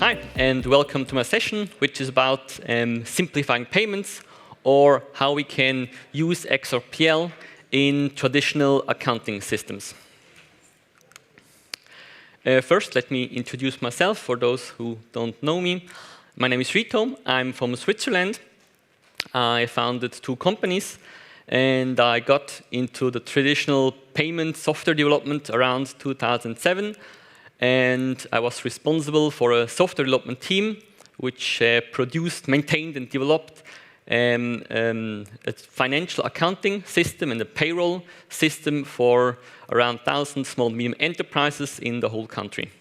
Hi, and welcome to my session, which is about simplifying payments or how we can use XRPL in traditional accounting systems. First, let me introduce myself for those who don't know me. My name is Reto. I'm from Switzerland. I founded 2 companies, and I got into the traditional payment software development around 2007. And I was responsible for a software development team which produced, maintained, and developed a financial accounting system and a payroll system for around 1,000 small and medium enterprises in the whole country.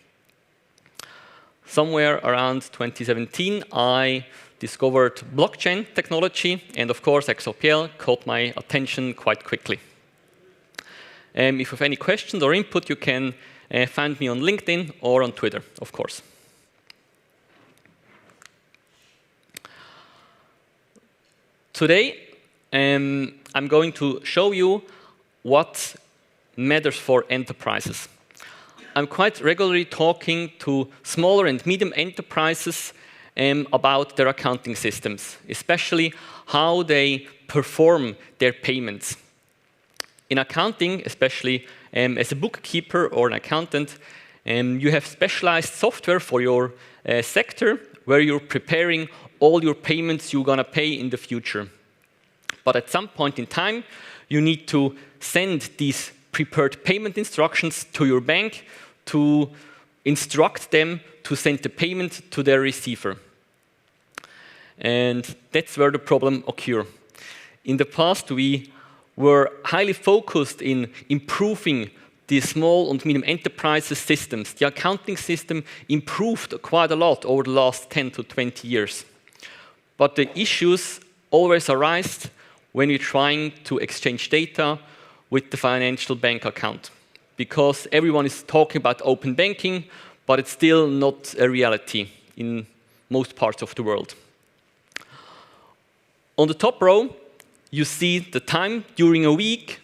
Somewhere around 2017, I discovered blockchain technology, and of course, XRPL caught my attention quite quickly. If you have any questions or input, you can find me on LinkedIn or on Twitter, of course. Today, I'm going to show you what matters for enterprises. I'm quite regularly talking to smaller and medium enterprises about their accounting systems, especially how they perform their payments. In accounting, especially as a bookkeeper or an accountant, you have specialized software for your sector where you're preparing all your payments you're going to pay in the future. But at some point in time, you need to send these prepared payment instructions to your bank to instruct them to send the payment to their receiver. And that's where the problem occurs. In the past, we were highly focused in improving the small and medium enterprises systems. The accounting system improved quite a lot over the last 10 to 20 years. But the issues always arise when you're trying to exchange data with the financial bank account. Because everyone is talking about open banking, but it's still not a reality in most parts of the world. On the top row, you see the time during a week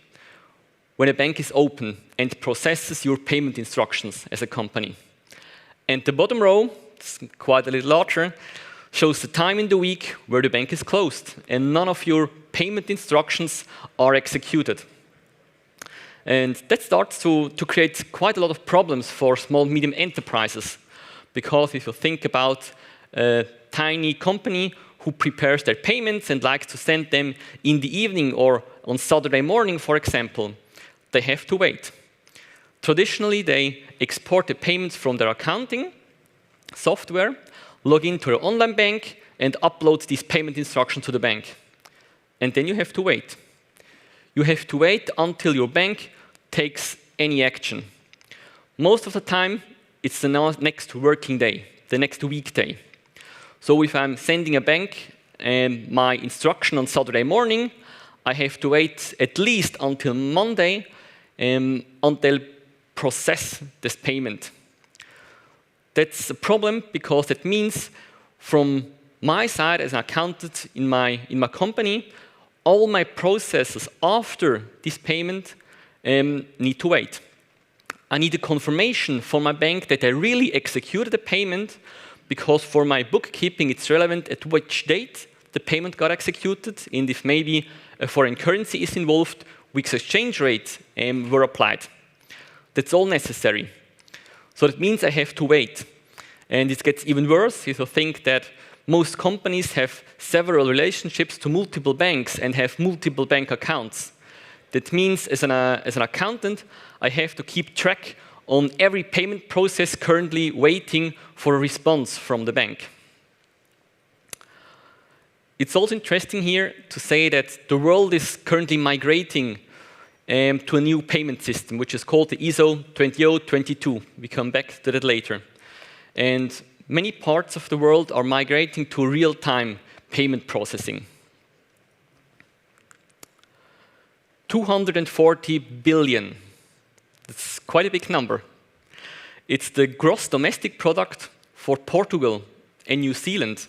when a bank is open and processes your payment instructions as a company. And the bottom row, it's quite a little larger, shows the time in the week where the bank is closed and none of your payment instructions are executed. And that starts to create quite a lot of problems for small, medium enterprises. Because if you think about a tiny company who prepares their payments and likes to send them in the evening or on Saturday morning, for example, they have to wait. Traditionally, they export the payments from their accounting software, log into their online bank, and upload these payment instructions to the bank. And then you have to wait. You have to wait until your bank takes any action. Most of the time, it's the next working day, the next weekday. So if I'm sending a bank my instruction on Saturday morning, I have to wait at least until Monday until they process this payment. That's a problem because it means from my side as an accountant in my company, all my processes after this payment need to wait. I need a confirmation from my bank that I really executed the payment, because for my bookkeeping, it's relevant at which date the payment got executed, and if maybe a foreign currency is involved, which exchange rate were applied. That's all necessary. So that means I have to wait. And it gets even worse if you think that most companies have several relationships to multiple banks and have multiple bank accounts. That means as an accountant, I have to keep track on every payment process currently waiting for a response from the bank. It's also interesting here to say that the world is currently migrating to a new payment system, which is called the ISO 20022. We come back to that later. And many parts of the world are migrating to real-time payment processing. 240 billion. That's quite a big number. It's the gross domestic product for Portugal and New Zealand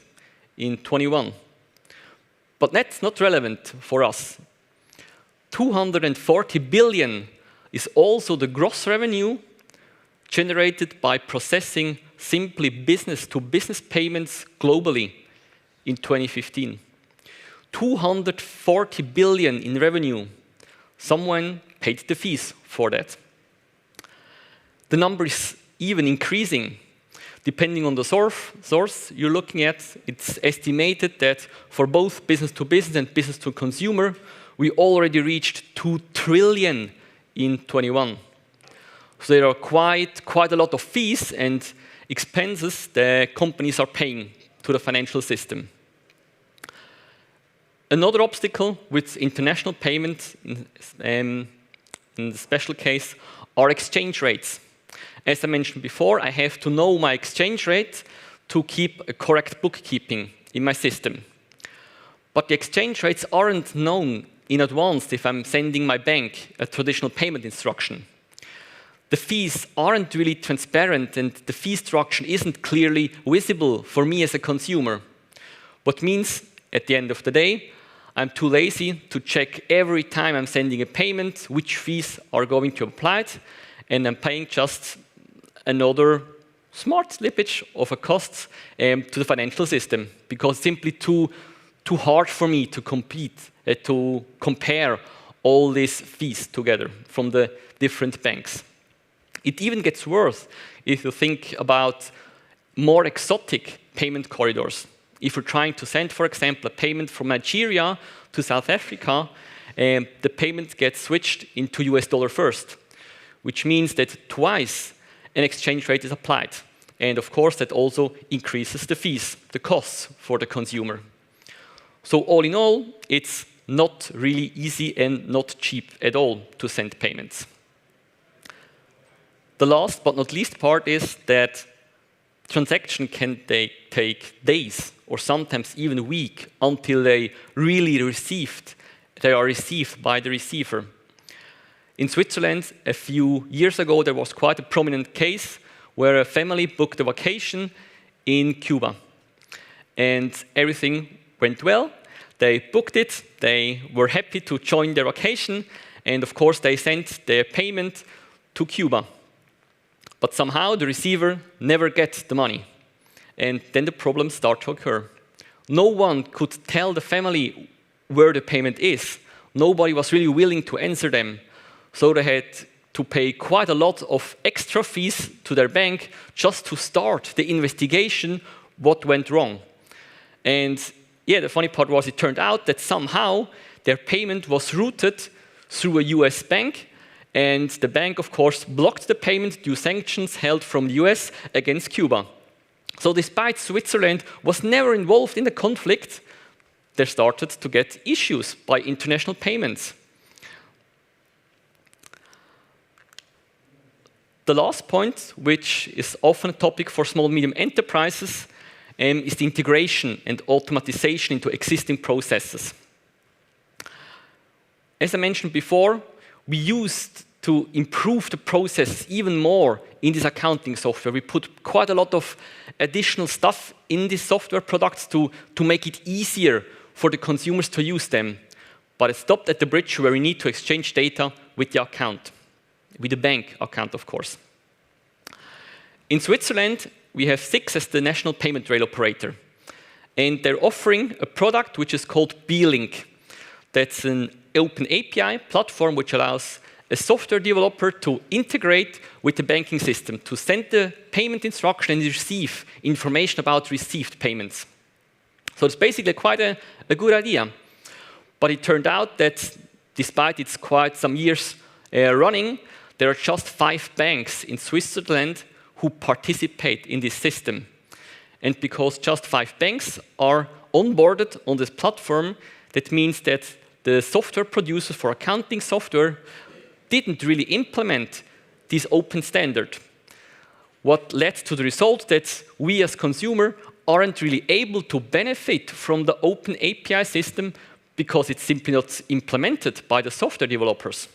in 21. But that's not relevant for us. 240 billion is also the gross revenue generated by processing simply business-to-business payments globally in 2015. 240 billion in revenue. Someone paid the fees for that. The number is even increasing. Depending on the source you're looking at, it's estimated that for both business-to-business and business-to-consumer, we already reached 2 trillion in 21. So there are quite a lot of fees and expenses that companies are paying to the financial system. Another obstacle with international payments, in the special case, are exchange rates. As I mentioned before, I have to know my exchange rate to keep a correct bookkeeping in my system. But the exchange rates aren't known in advance if I'm sending my bank a traditional payment instruction. The fees aren't really transparent and the fee structure isn't clearly visible for me as a consumer. What means, at the end of the day, I'm too lazy to check every time I'm sending a payment which fees are going to be applied, and I'm paying just another smart slippage of a cost to the financial system, because it's simply too hard for me to compare all these fees together from the different banks. It even gets worse if you think about more exotic payment corridors. If you're trying to send, for example, a payment from Nigeria to South Africa, the payment gets switched into US dollar first, which means that twice an exchange rate is applied. And of course, that also increases the fees, the costs for the consumer. So all in all, it's not really easy and not cheap at all to send payments. The last but not least part is that transaction can take days or sometimes even weeks until they are received by the receiver. In Switzerland, a few years ago, there was quite a prominent case where a family booked a vacation in Cuba. And everything went well. They booked it. They were happy to join their vacation. And of course, they sent their payment to Cuba. But somehow, the receiver never gets the money. And then the problems start to occur. No one could tell the family where the payment is. Nobody was really willing to answer them. So they had to pay quite a lot of extra fees to their bank just to start the investigation what went wrong. And yeah, the funny part was it turned out that somehow their payment was routed through a US bank, and the bank, of course, blocked the payment due to sanctions held from the US against Cuba. So despite Switzerland was never involved in the conflict, they started to get issues by international payments. The last point, which is often a topic for small and medium enterprises, is the integration and automatization into existing processes. As I mentioned before, we used to improve the process even more in this accounting software. We put quite a lot of additional stuff in these software products to make it easier for the consumers to use them. But it stopped at the bridge where we need to exchange data with the account. With the bank account, of course. In Switzerland, we have SIX as the national payment rail operator. And they're offering a product which is called B-Link. That's an open API platform which allows a software developer to integrate with the banking system, to send the payment instruction and receive information about received payments. So it's basically quite a good idea. But it turned out that despite it's quite some years running, there are just 5 banks in Switzerland who participate in this system. And because just 5 banks are onboarded on this platform, that means that the software producers for accounting software didn't really implement this open standard. What led to the result that we as consumer aren't really able to benefit from the open API system because it's simply not implemented by the software developers.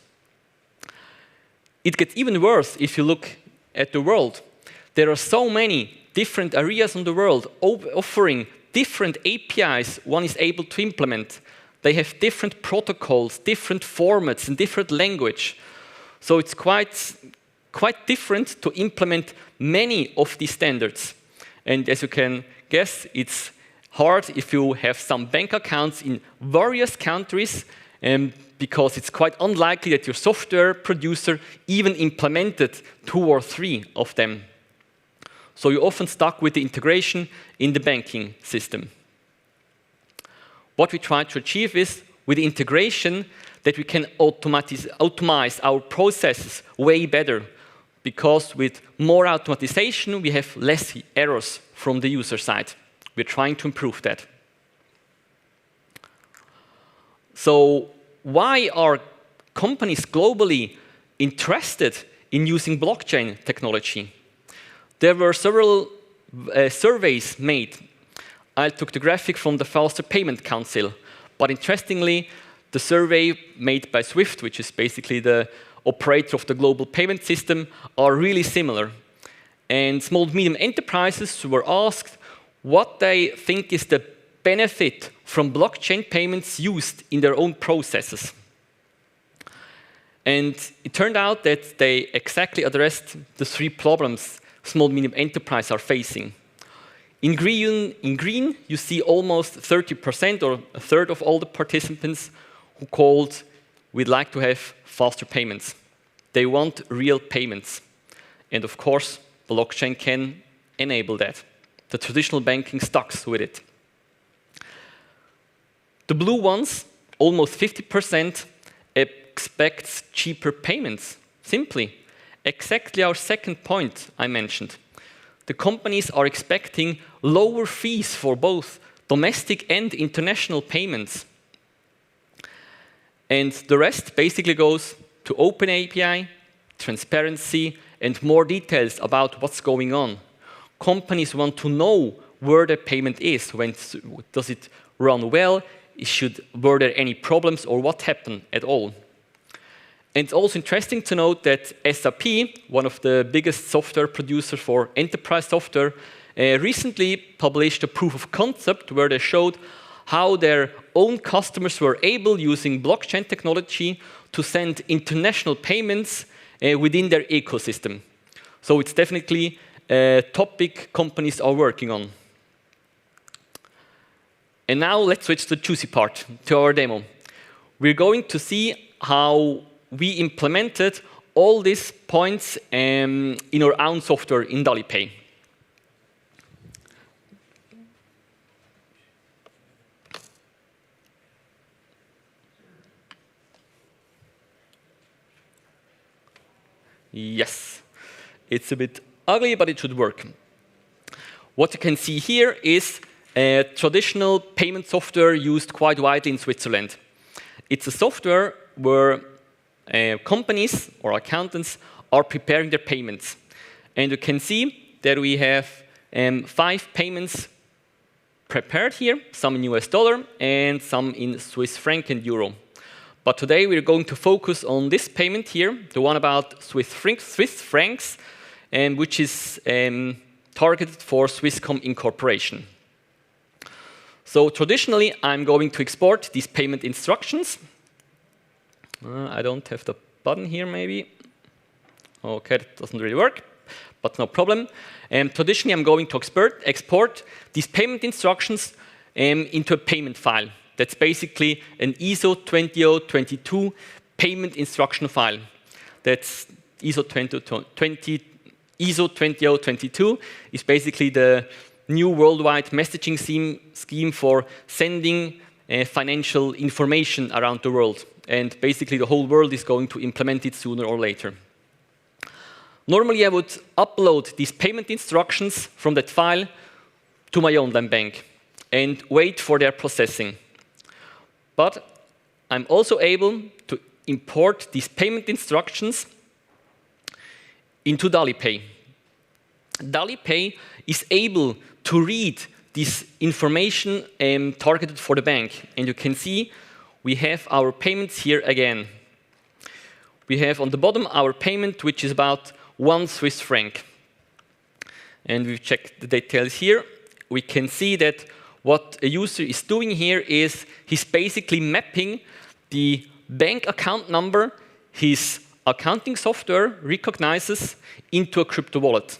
It gets even worse if you look at the world. There are so many different areas in the world offering different APIs one is able to implement. They have different protocols, different formats, and different language. So it's quite quite different to implement many of these standards. And as you can guess, it's hard if you have some bank accounts in various countries, because it's quite unlikely that your software producer even implemented 2 or 3 of them. So you're often stuck with the integration in the banking system. What we try to achieve is, with the integration, that we can automate our processes way better, because with more automatization, we have less errors from the user side. We're trying to improve that. So why are companies globally interested in using blockchain technology? There were several surveys made. I took the graphic from the Faster Payment Council, but interestingly, the survey made by SWIFT, which is basically the operator of the global payment system, are really similar. And small and medium enterprises were asked what they think is the benefit from blockchain payments used in their own processes. And it turned out that they exactly addressed the 3 problems small and medium enterprises are facing. In green, you see almost 30% or a third of all the participants who called, we'd like to have faster payments. They want real payments. And of course, blockchain can enable that. The traditional banking stucks with it. The blue ones, almost 50%, expects cheaper payments. Simply, exactly our second point I mentioned. The companies are expecting lower fees for both domestic and international payments. And the rest basically goes to open API, transparency, and more details about what's going on. Companies want to know where the payment is. When does it run well? Were there any problems or what happened at all? And it's also interesting to note that SAP, one of the biggest software producers for enterprise software, recently published a proof of concept where they showed how their own customers were able, using blockchain technology, to send international payments within their ecosystem. So it's definitely a topic companies are working on. And now let's switch to the juicy part, to our demo. We're going to see how we implemented all these points in our own software in DALI-Pay. Yes, it's a bit ugly, but it should work. What you can see here is a traditional payment software used quite widely in Switzerland. It's a software where companies or accountants are preparing their payments. And you can see that we have 5 payments prepared here, some in US dollar and some in Swiss franc and euro. But today we're going to focus on this payment here, the one about Swiss francs, which is targeted for Swisscom Incorporation. So traditionally, I'm going to export these payment instructions. I don't have the button here, maybe. OK, that doesn't really work, but no problem. Traditionally, I'm going to export these payment instructions into a payment file. That's basically an ISO 20022 payment instruction file. That's ISO 20022 is basically the new worldwide messaging scheme for sending financial information around the world. And basically, the whole world is going to implement it sooner or later. Normally, I would upload these payment instructions from that file to my online bank and wait for their processing. But I'm also able to import these payment instructions into DALI-Pay. DALI-Pay is able to read this information targeted for the bank. And you can see we have our payments here again. We have on the bottom our payment, which is about 1 Swiss franc. And we've checked the details here. We can see that what a user is doing here is he's basically mapping the bank account number, his accounting software recognizes into a crypto wallet.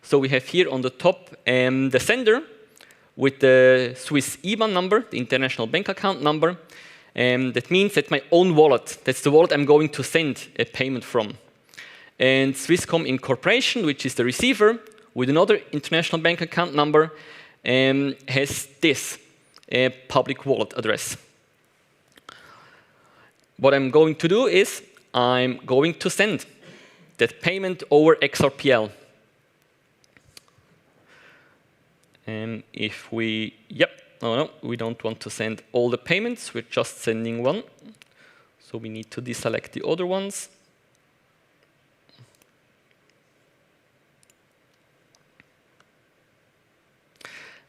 So we have here on the top the sender with the Swiss IBAN number, the international bank account number. That means that's my own wallet. That's the wallet I'm going to send a payment from. And Swisscom Incorporation, which is the receiver, with another international bank account number, has this public wallet address. What I'm going to do is I'm going to send that payment over XRPL. And if we, no, we don't want to send all the payments, we're just sending one. So we need to deselect the other ones.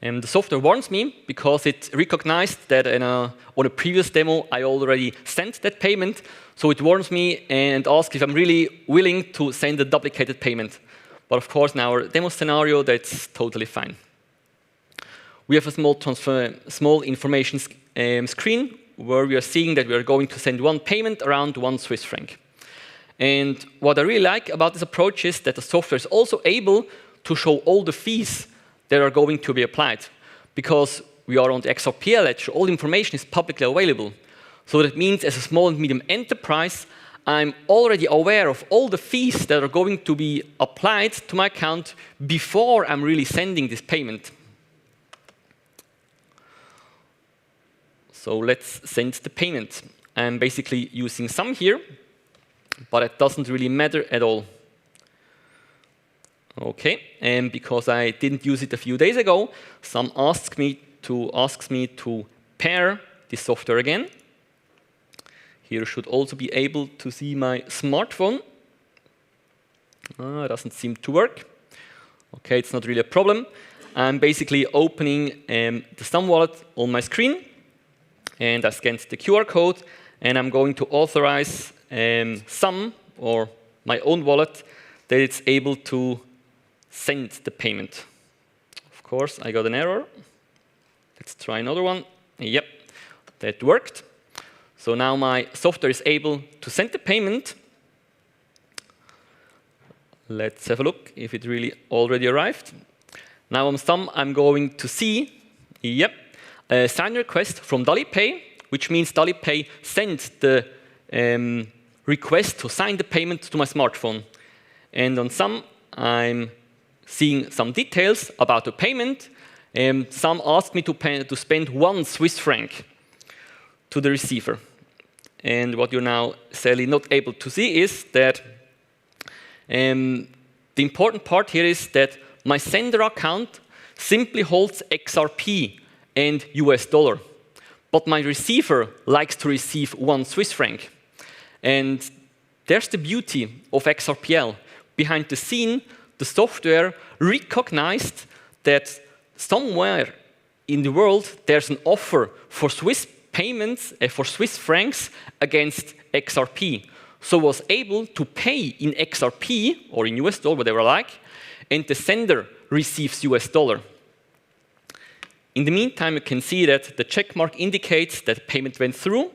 And the software warns me because it recognized that on a previous demo I already sent that payment. So it warns me and asks if I'm really willing to send a duplicated payment. But of course, in our demo scenario, that's totally fine. We have a small information screen where we are seeing that we are going to send one payment around 1 Swiss franc. And what I really like about this approach is that the software is also able to show all the fees that are going to be applied. Because we are on the XRPL edge, all information is publicly available. So that means as a small and medium enterprise, I'm already aware of all the fees that are going to be applied to my account before I'm really sending this payment. So let's send the payment. I'm basically using some here, but it doesn't really matter at all. Okay, and because I didn't use it a few days ago, some asks me to pair this software again. Here you should also be able to see my smartphone. It doesn't seem to work. Okay, it's not really a problem. I'm basically opening the Sum wallet on my screen, and I scanned the QR code, and I'm going to authorize Sum, or my own wallet, that it's able to send the payment. Of course, I got an error. Let's try another one. Yep, that worked. So now my software is able to send the payment. Let's have a look if it really already arrived. Now on Sum, I'm going to see, a sign request from DaliPay, which means DaliPay sent the request to sign the payment to my smartphone. And on Sum, I'm seeing some details about the payment. Some asked me to spend 1 Swiss franc to the receiver. And what you're now sadly not able to see is that the important part here is that my sender account simply holds XRP and US dollar. But my receiver likes to receive 1 Swiss franc. And there's the beauty of XRPL. Behind the scene, the software recognized that somewhere in the world there's an offer for Swiss payments, for Swiss francs against XRP. So was able to pay in XRP or in US dollar, whatever I like, and the sender receives US dollar. In the meantime, you can see that the check mark indicates that payment went through.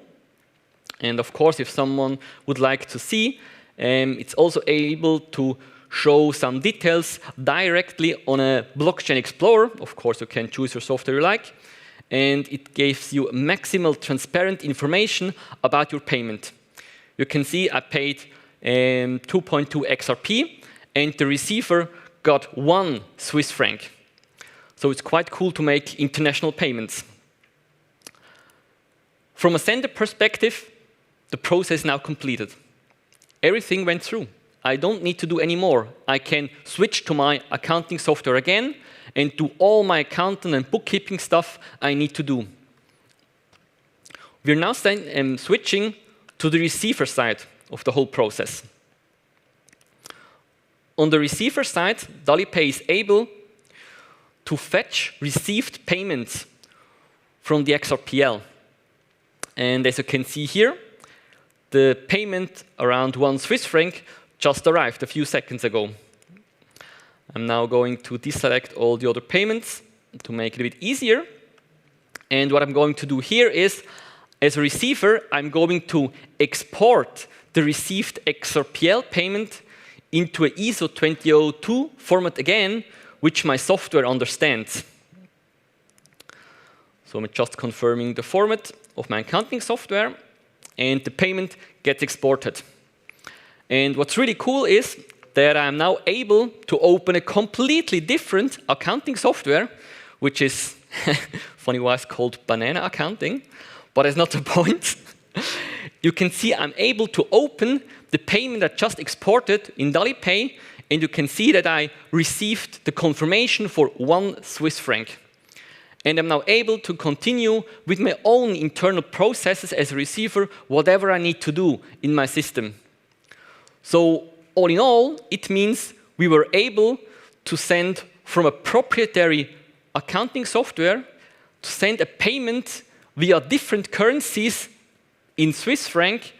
And of course, if someone would like to see, it's also able to show some details directly on a blockchain explorer. Of course, you can choose your software you like. And it gives you maximal transparent information about your payment. You can see I paid 2.2 XRP, and the receiver got 1 Swiss franc. So it's quite cool to make international payments. From a sender perspective, the process is now completed. Everything went through. I don't need to do any more. I can switch to my accounting software again and do all my accounting and bookkeeping stuff I need to do. We're now switching to the receiver side of the whole process. On the receiver side, DaliPay is able to fetch received payments from the XRPL. And as you can see here, the payment around 1 Swiss franc just arrived a few seconds ago. I'm now going to deselect all the other payments to make it a bit easier. And what I'm going to do here is, as a receiver, I'm going to export the received XRPL payment into an ISO 20002 format again, which my software understands. So I'm just confirming the format of my accounting software, and the payment gets exported. And what's really cool is that I'm now able to open a completely different accounting software, which is, funny why it's called banana accounting, but it's not the point. You can see I'm able to open the payment I just exported in DaliPay, and you can see that I received the confirmation for 1 Swiss franc. And I'm now able to continue with my own internal processes as a receiver, whatever I need to do in my system. So all in all, it means we were able to send from a proprietary accounting software to send a payment via different currencies in Swiss franc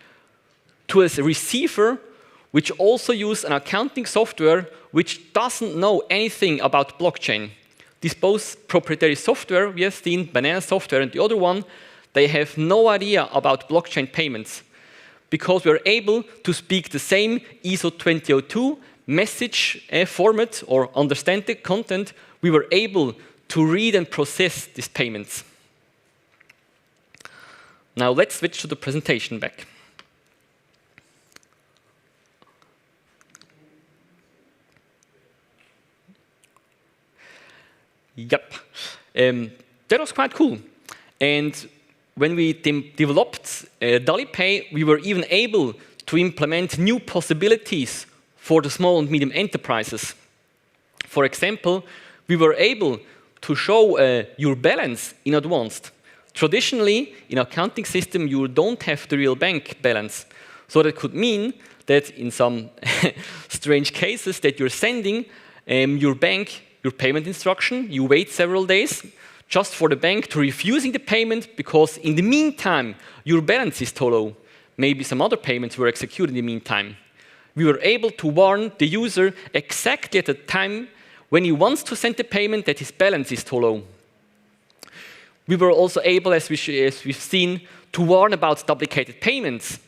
to a receiver which also uses an accounting software which doesn't know anything about blockchain. These both proprietary software, we have seen, Banana software and the other one, they have no idea about blockchain payments, because we're able to speak the same ISO 20002 message format or understand the content. We were able to read and process these payments. Now let's switch to the presentation back. Yep, that was quite cool. And when we developed DaliPay, we were even able to implement new possibilities for the small and medium enterprises. For example, we were able to show your balance in advance. Traditionally, in an accounting system, you don't have the real bank balance. So that could mean that in some strange cases that you're sending your bank your payment instruction, you wait several days just for the bank to refusing the payment because in the meantime, your balance is too low. Maybe some other payments were executed in the meantime. We were able to warn the user exactly at the time when he wants to send the payment that his balance is too low. We were also able, as we've seen, to warn about duplicated payments.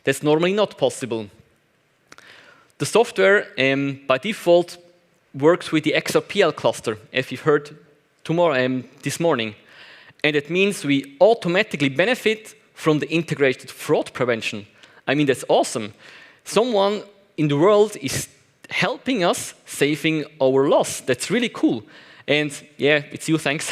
That's normally not possible. The software, by default, works with the XRPL cluster, as you've heard this morning. And it means we automatically benefit from the integrated fraud prevention. I mean, that's awesome. Someone in the world is helping us saving our loss. That's really cool. And yeah, it's you, thanks.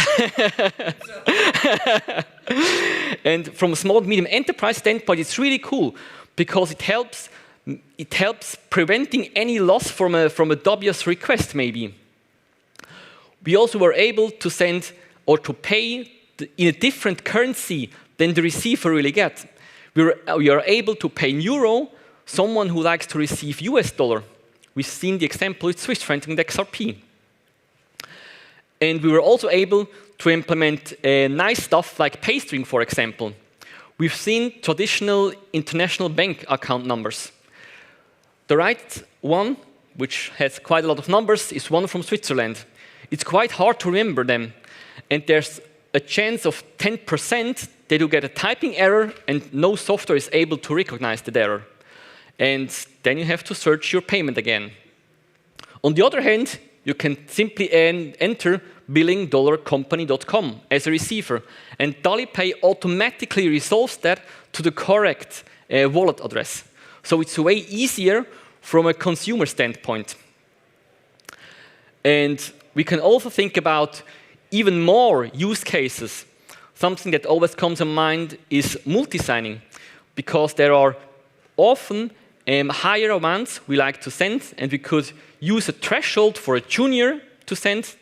And from a small and medium enterprise standpoint, it's really cool because it helps preventing any loss from a dubious request, maybe. We also were able to send or to pay in a different currency than the receiver really gets. We are able to pay in euro, someone who likes to receive US dollar. We've seen the example with Swiss franc and XRP. And we were also able to implement nice stuff like paystring, for example. We've seen traditional international bank account numbers. The right one, which has quite a lot of numbers, is one from Switzerland. It's quite hard to remember them. And there's a chance of 10% that you get a typing error and no software is able to recognize that error. And then you have to search your payment again. On the other hand, you can simply enter billing$company.com as a receiver. And DaliPay automatically resolves that to the correct wallet address. So it's way easier from a consumer standpoint. And we can also think about even more use cases. Something that always comes to mind is multi-signing, because there are often higher amounts we like to send, and we could use a threshold for a junior to send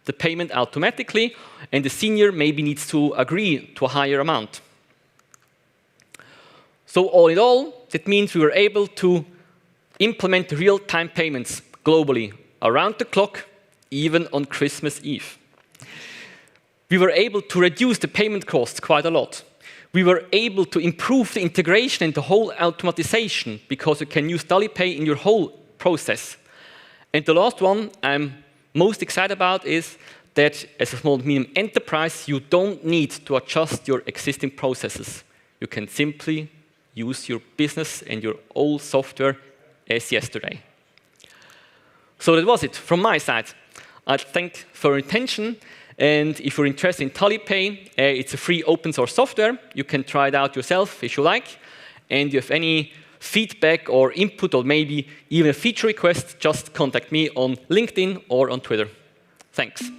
the payment automatically, and the senior maybe needs to agree to a higher amount. So all in all, that means we were able to implement real-time payments globally, around the clock, even on Christmas Eve. We were able to reduce the payment costs quite a lot. We were able to improve the integration and the whole automatization because you can use DaliPay in your whole process. And the last one I'm most excited about is that as a small and medium enterprise, you don't need to adjust your existing processes. You can simply use your business and your old software as yesterday. So that was it from my side. I thank for your attention. And if you're interested in TaliPay, it's a free open source software. You can try it out yourself if you like. And if you have any feedback or input or maybe even a feature request, just contact me on LinkedIn or on Twitter. Thanks.